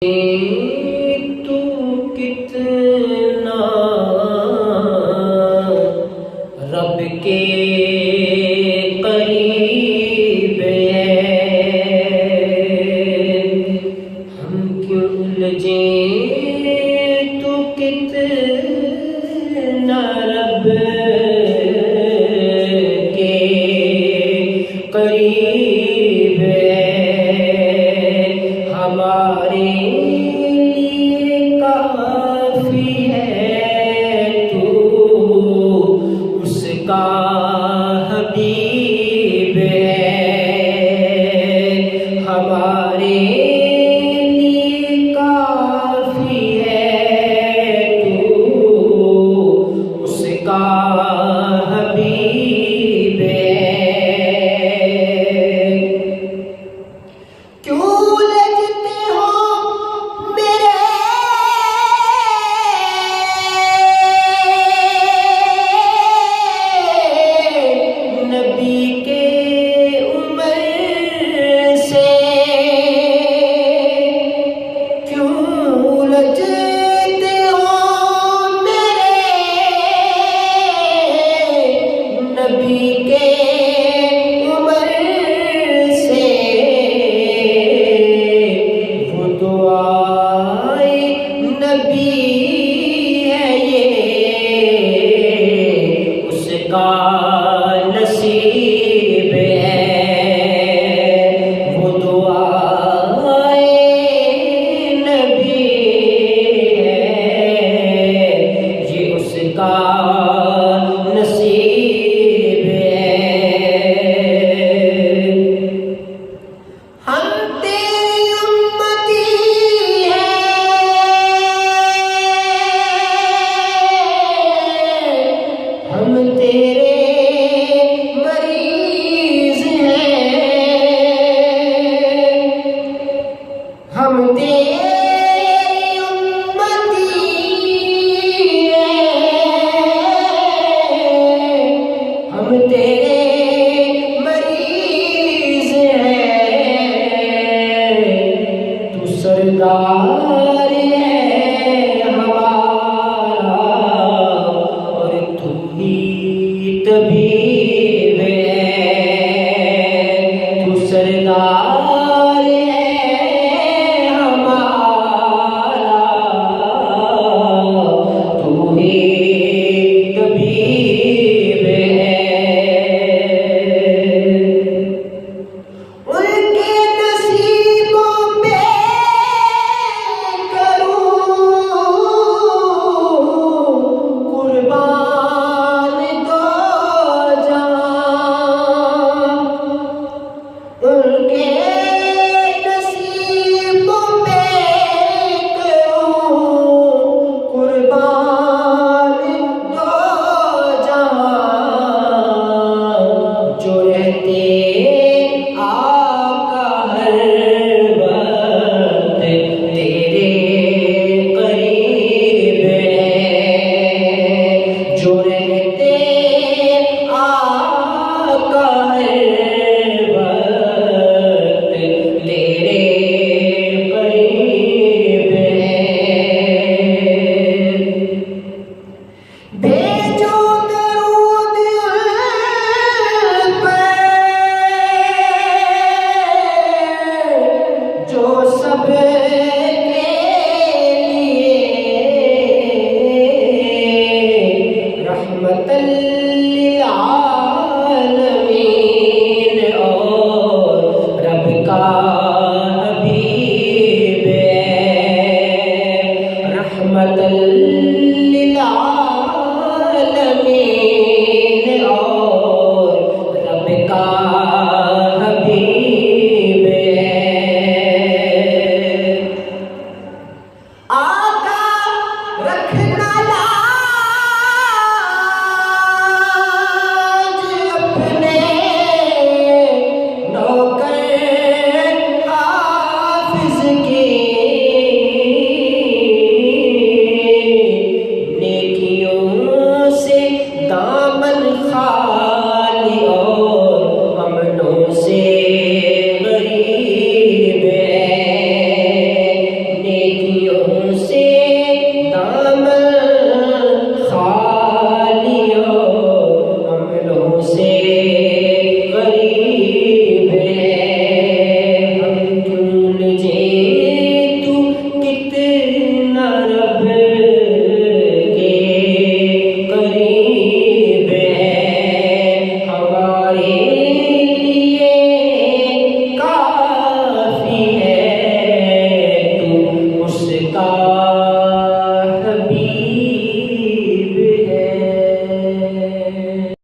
तू कितना रब के करीब है, हम क्यों उलझे। तू कितना रब के करीब है, हमारे लिए काफी है तू उसका हबीब है, हमारे लिए काफी है तू उसका हबीब है। क्यों नसीब है वो दुआए नबी है, ये उसका नसीब है। हम तेरी उम्मती हैं, हम तेरे हम तेरी उम्मती हैं, हम तेरे मरीज हैं, तू सरदार है